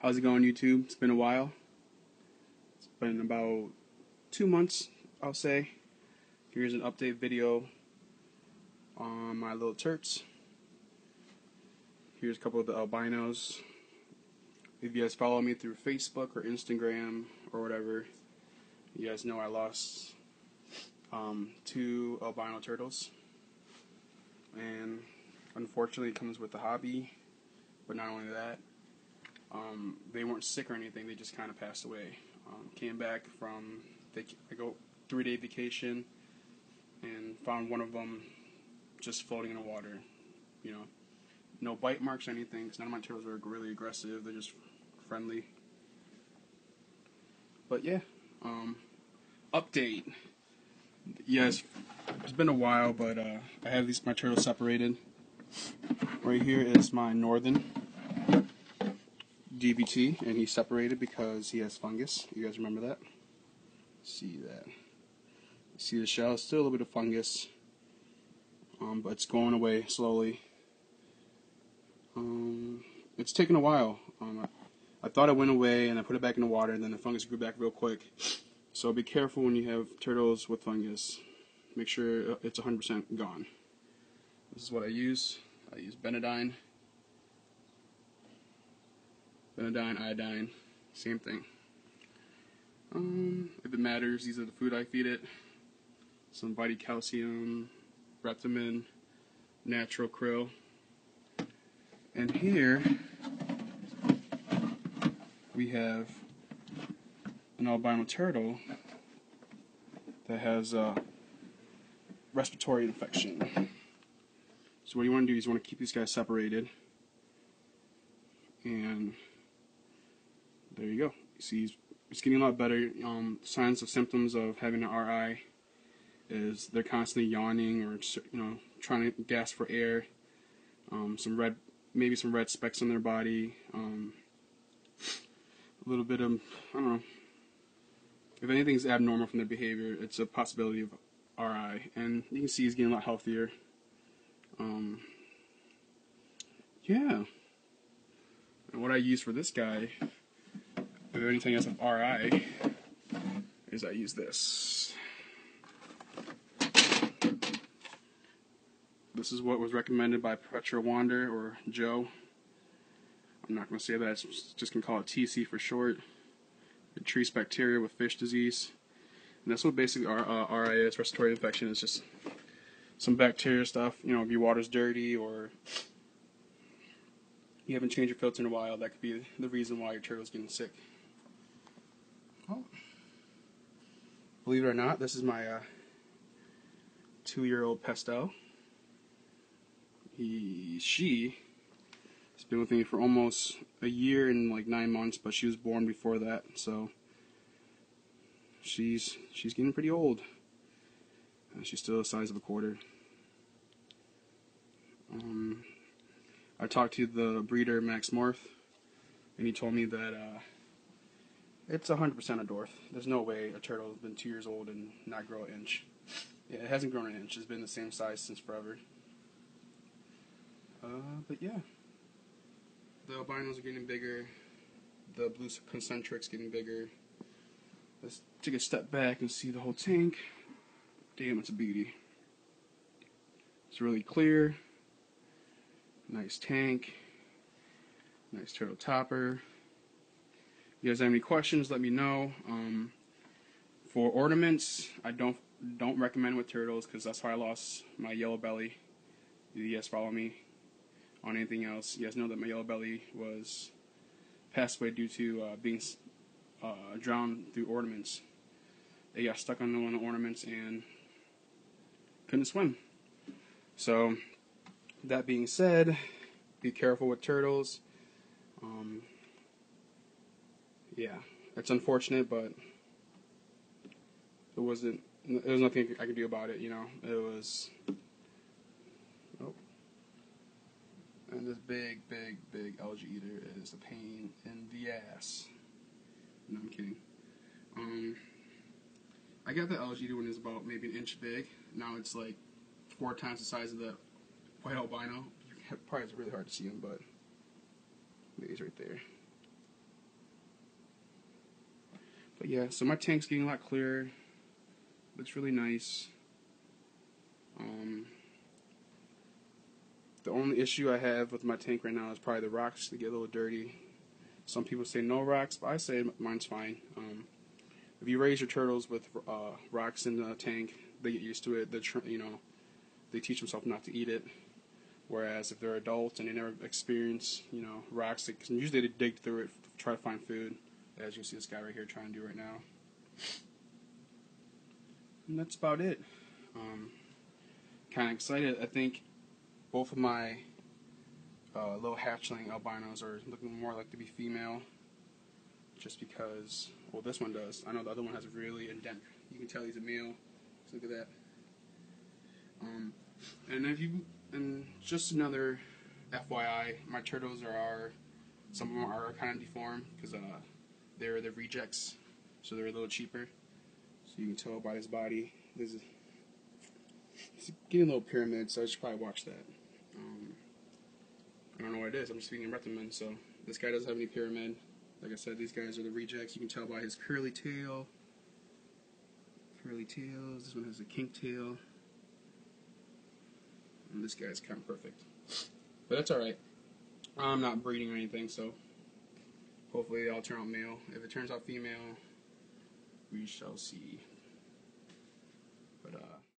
How's it going, YouTube? It's been a while. It's been about 2 months, I'll say. Here's an update video on my little turts. Here's a couple of the albinos. If you guys follow me through Facebook or Instagram or whatever, you guys know I lost 2 albino turtles. And unfortunately, it comes with the hobby. But not only that, they weren't sick or anything. They just kind of passed away. Came back from a 3-day vacation and found one of them just floating in the water. You know, no bite marks or anything, because none of my turtles are really aggressive. They're just friendly. But yeah, update. Yes, it's been a while, but I have my turtles separated. Right here is my northern DBT, and he's separated because he has fungus. You guys remember that? See that? See the shell? Still a little bit of fungus, but it's going away slowly. It's taken a while. I thought it went away, and I put it back in the water, and then the fungus grew back real quick. So be careful when you have turtles with fungus. Make sure it's 100% gone. This is what I use. I use Benadine, iodine, same thing. If it matters, these are the food I feed it. Some Vitamin Calcium, Reptimin, natural krill. And here we have an albino turtle that has a respiratory infection. So what you want to do is you want to keep these guys separated. And there you go. You see, it's getting a lot better. Signs of symptoms of having an RI is they're constantly yawning or trying to gasp for air. Maybe some red specks on their body. A little bit of, I don't know. If anything's abnormal from their behavior, it's a possibility of RI. And you can see he's getting a lot healthier. Yeah. And what I use for this guy, if anything has an RI, is I use this. This is what was recommended by Petra Wander, or Joe. I'm not going to say that, just going to call it TC for short. It treats bacteria with fish disease. And that's what basically RI is, respiratory infection. It's just some bacteria stuff. If your water's dirty or you haven't changed your filter in a while, that could be the reason why your turtle's getting sick. Oh. Believe it or not, this is my 2-year-old Pastel. She's been with me for almost a year and like 9 months, but she was born before that, so she's getting pretty old. She's still the size of a quarter. I talked to the breeder, Max Morth, and he told me that it's 100% a dwarf. There's no way a turtle has been 2 years old and not grow an inch. Yeah, it hasn't grown an inch. It's been the same size since forever. But yeah, the albinos are getting bigger. The blue concentrics getting bigger. Let's take a step back and see the whole tank. Damn, it's a beauty. It's really clear. Nice tank. Nice turtle topper. If you guys have any questions, let me know. For ornaments, I don't recommend with turtles, because that's how I lost my yellow belly. You guys follow me on anything else. You guys know that my yellow belly was passed away due to being drowned through ornaments. They got stuck on one of the ornaments and couldn't swim. So, that being said, be careful with turtles. Yeah, it's unfortunate, but there was nothing I could do about it. It was. Oh. And this big algae eater is a pain in the ass. No, I'm kidding. I got the algae eater when it was about maybe an inch big. Now it's like 4 times the size of the white albino. Probably it's really hard to see him, but he's right there. But yeah, so my tank's getting a lot clearer. Looks really nice. The only issue I have with my tank right now is probably the rocks. They get a little dirty. Some people say no rocks, but I say mine's fine. If you raise your turtles with rocks in the tank, they get used to it. They teach themselves not to eat it. Whereas if they're adults and they never experience, rocks, usually they dig through it to try to find food. As you see this guy right here trying to do right now. And that's about it. Kind of excited. I think both of my little hatchling albinos are looking more like to be female. Just because, well, this one does. I know the other one has a really indent. You can tell he's a male. Just look at that. And just another FYI, my turtles some of them are kind of deformed because they're the rejects, so they're a little cheaper. So you can tell by his body. He's getting a little pyramid, so I should probably watch that. I don't know what it is. I'm just feeding him recommend. So this guy doesn't have any pyramid. Like I said, these guys are the rejects. You can tell by his curly tail. Curly tails. This one has a kink tail. And this guy's kind of perfect. But that's alright. I'm not breeding or anything, so hopefully they all turn out male. If it turns out female, we shall see. But